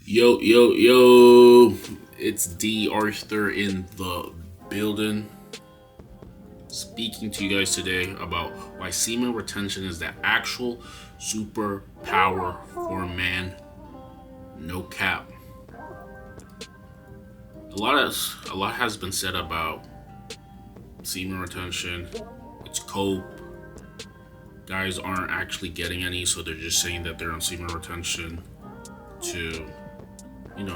Yo, yo, yo. It's D.Arthur in the building. Speaking to you guys today about why semen retention is the actual superpower for man. No cap. A lot has been said about semen retention. It's cope. Guys aren't actually getting any, so they're just saying that they're on semen retention to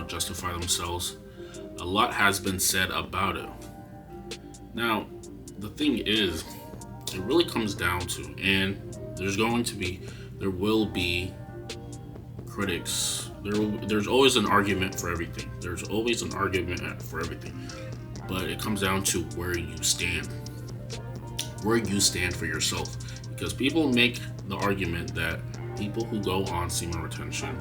justify themselves. A lot has been said about it. Now, the thing is, it really comes down to, and there will be critics. There's always an argument for everything. There's always an argument for everything. But it comes down to where you stand. Where you stand for yourself. Because people make the argument that people who go on semen retention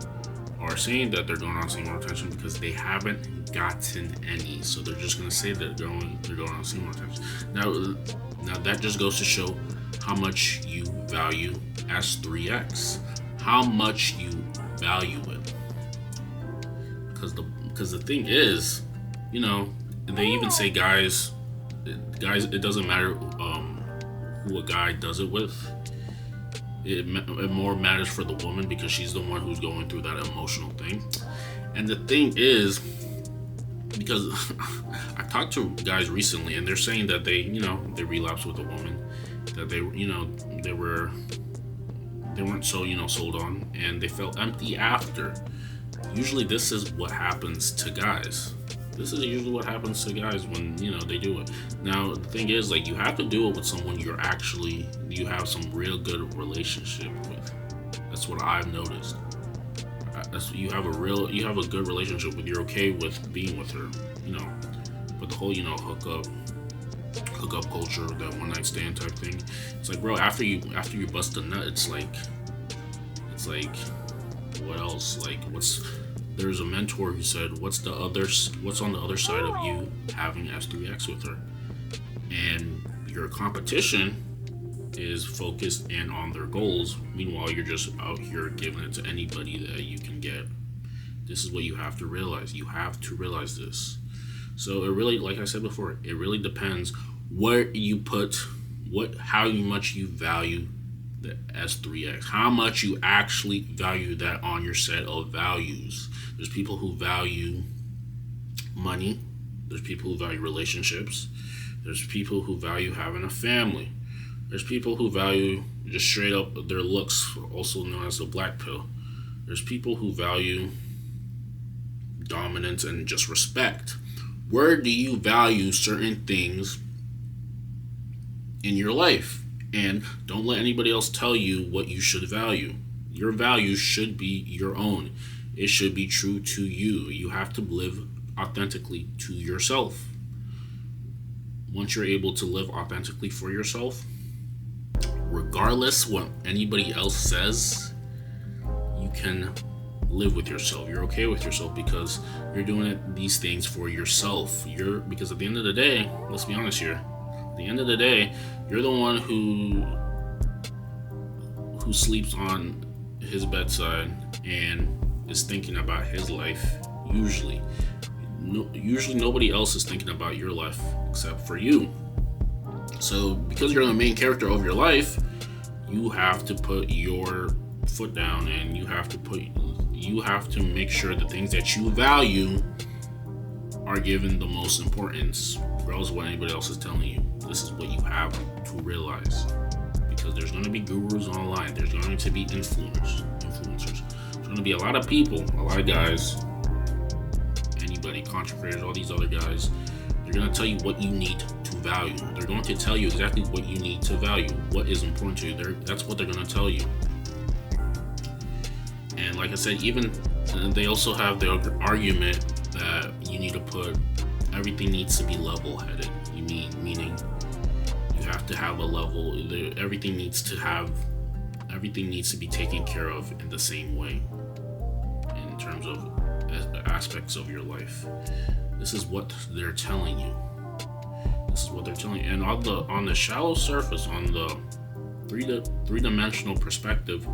are saying that they're going on semen retention because they haven't gotten any. So they're just going to say that they're going on semen retention. Now that just goes to show how much you value S3X, how much you value it. Because the thing is, they even say guys, it doesn't matter who a guy does it with. It more matters for the woman because she's the one who's going through that emotional thing. And the thing is, because I talked to guys recently and they're saying that they relapsed with a woman, that they weren't so sold on, and they felt empty after. Usually this is what happens to guys. This is usually what happens to guys when they do it. Now the thing is, like, you have to do it with someone you have some real good relationship with. That's what I've noticed. You have a good relationship with. You're okay with being with her. But the whole hook up culture, that one night stand type thing. It's like, bro, after you bust a nut, it's like what else? Like, there's a mentor who said, what's on the other side of you having S3X with her? And your competition is focused in on their goals. Meanwhile, you're just out here giving it to anybody that you can get. This is what you have to realize. You have to realize this. So it really, like I said before, it really depends where you put how much you value the S3X, how much you actually value that on your set of values. There's people who value money. There's people who value relationships. There's people who value having a family. There's people who value just straight up their looks, also known as the black pill. There's people who value dominance and just respect. Where do you value certain things in your life? And don't let anybody else tell you what you should value. Your values should be your own. It should be true to you. You have to live authentically to yourself. Once you're able to live authentically for yourself, regardless what anybody else says, you can live with yourself. You're okay with yourself because you're doing these things for yourself. Because at the end of the day, let's be honest here. At the end of the day, you're the one who sleeps on his bedside and is thinking about his life. Usually nobody else is thinking about your life except for you. So because you're the main character of your life, you have to put your foot down, and you have to make sure the things that you value are given the most importance, regardless of what anybody else is telling you. This is what you have to realize, because there's going to be gurus online. There's going to be influencers. There's going to be a lot of people, a lot of guys, anybody, content creators, all these other guys. They're going to tell you what you need to value. They're going to tell you exactly what you need to value, what is important to you. That's what they're going to tell you. And like I said, even they also have the argument that you need to everything needs to be level-headed. Meaning you have to have a level. Everything needs to be taken care of in the same way in terms of aspects of your life. This is what they're telling you. And on the shallow surface, on the three-dimensional perspective,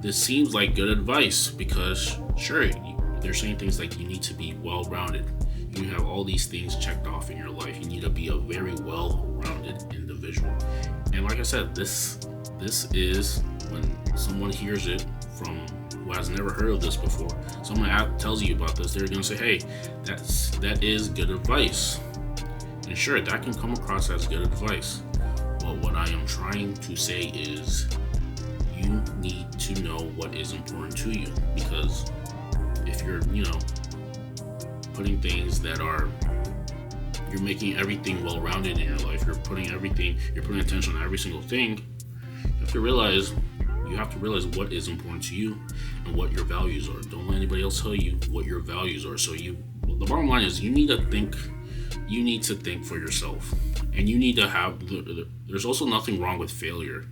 this seems like good advice because, sure, they're saying things like you need to be well-rounded. You have all these things checked off in your life. You need to be a very well-rounded individual. And like I said, this is when someone hears it from who has never heard of this before. Someone tells you about this, they're gonna say, "Hey, that is good advice." And sure, that can come across as good advice. But what I am trying to say is, you need to know what is important to you, because if you're, putting things that are, you're making everything well-rounded in your life, you're putting attention on every single thing, you have to realize what is important to you and what your values are. Don't let anybody else tell you what your values are. The bottom line is, you need to think for yourself, and you need to have, there's also nothing wrong with failure.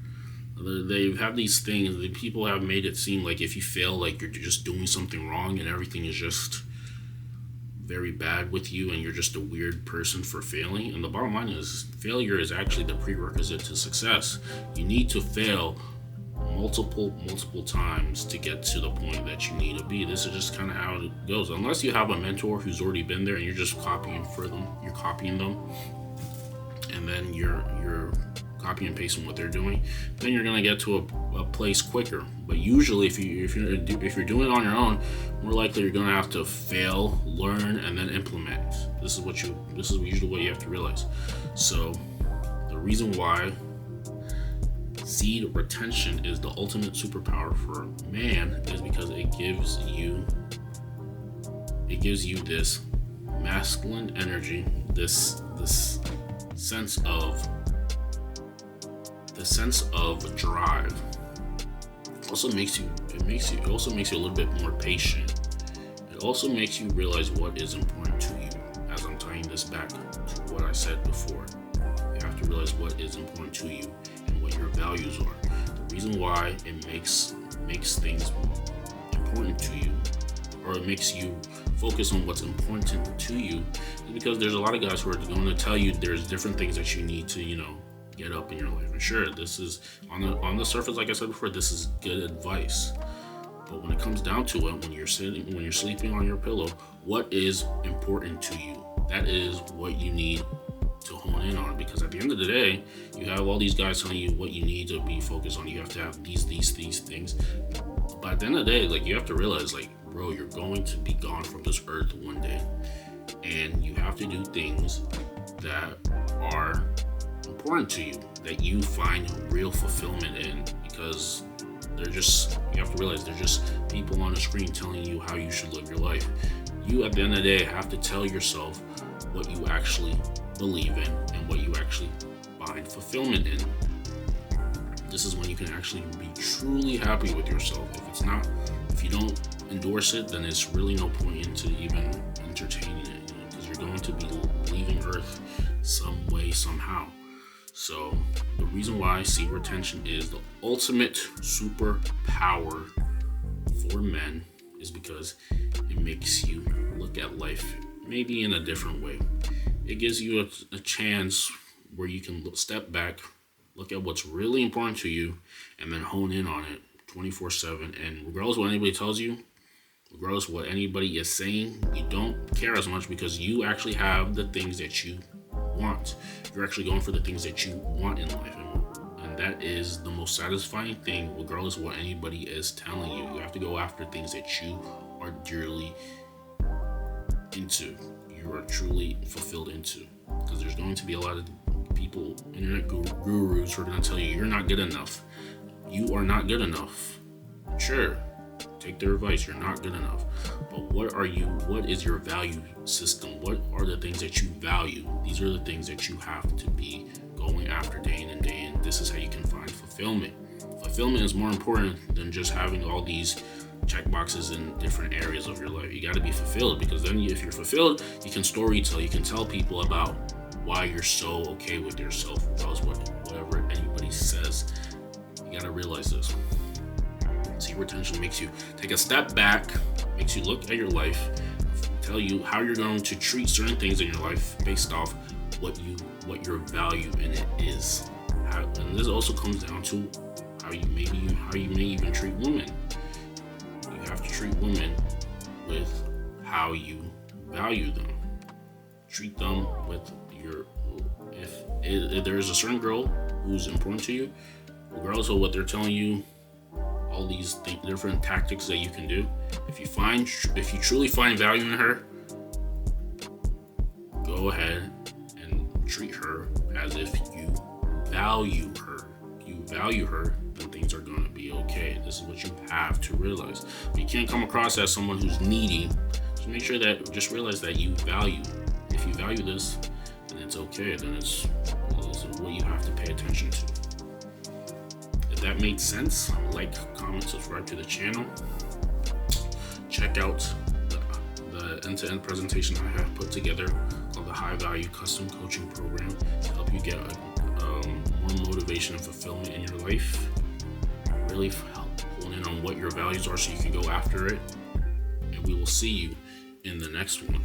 They have these things, the people have made it seem like if you fail, like you're just doing something wrong and everything is just very bad with you and you're just a weird person for failing. And the bottom line is, failure is actually the prerequisite to success. You need to fail multiple times to get to the point that you need to be. This is just kind of how it goes. Unless you have a mentor who's already been there and you're just copying them, and then you're copy and pasting what they're doing, then you're gonna get to a place quicker. But usually, if you're doing it on your own, more likely you're gonna have to fail, learn, and then implement. This is usually what you have to realize. So the reason why seed retention is the ultimate superpower for man is because it gives you this masculine energy, this sense of drive. It also makes you a little bit more patient. It also makes you realize what is important to you. As I'm tying this back to what I said before, you have to realize what is important to you and what your values are. The reason why it makes things important to you, or it makes you focus on what's important to you, is because there's a lot of guys who are going to tell you there's different things that you need to, get up in your life. And sure, this is on the surface, like I said before, this is good advice. But when it comes down to it, when you're sleeping on your pillow, what is important to you? That is what you need to hone in on, because at the end of the day, you have all these guys telling you what you need to be focused on. You have to have these things. But at the end of the day, you have to realize, bro, you're going to be gone from this earth one day, and you have to do things that are important to you, that you find real fulfillment in, because you have to realize they're just people on a screen telling you how you should live your life. You, at the end of the day, have to tell yourself what you actually believe in and what you actually find fulfillment in. This is when you can actually be truly happy with yourself. If you don't endorse it, then it's really no point into even entertaining it, because you're going to be leaving Earth some way, somehow. So the reason why seed retention is the ultimate superpower for men is because it makes you look at life maybe in a different way. It gives you a chance where you can step back, look at what's really important to you, and then hone in on it 24/7. And regardless of what anybody tells you, regardless of what anybody is saying, you don't care as much, because you actually have the things that you want. You're actually going for the things that you want in life, and that is the most satisfying thing, regardless of what anybody is telling you. You have to go after things that you are dearly into, you are truly fulfilled into, because there's going to be a lot of people, internet gurus, who are going to tell you you're not good enough. You are not good enough. Sure, take their advice, you're not good enough. But what is your value system? What are the things that you value? These are the things that you have to be going after day in and day in. This is how you can find fulfillment. Fulfillment is more important than just having all these check boxes in different areas of your life. You got to be fulfilled, because then if you're fulfilled, you can storytell. You can tell people about why you're so okay with yourself, regardless whatever anybody says. You got to realize this. Seed retention makes you take a step back, makes you look at your life, tell you how you're going to treat certain things in your life based off what your value in it is. And this also comes down to how you may even treat women. You have to treat women with how you value them. Treat them with your, if there is a certain girl who's important to you, regardless of what they're telling you, all these different tactics that you can do, if you truly find value in her, go ahead and treat her as if you value her. If you value her, then things are going to be okay. This is what you have to realize. You can't come across as someone who's needy. Just realize that you value. If you value this, then it's okay. Then it's what you have to pay attention to. If that makes sense, like, comment, subscribe to the channel. Check out the end-to-end presentation I have put together called the High Value Custom Coaching Program to help you get more motivation and fulfillment in your life. Really help hone in on what your values are so you can go after it. And we will see you in the next one.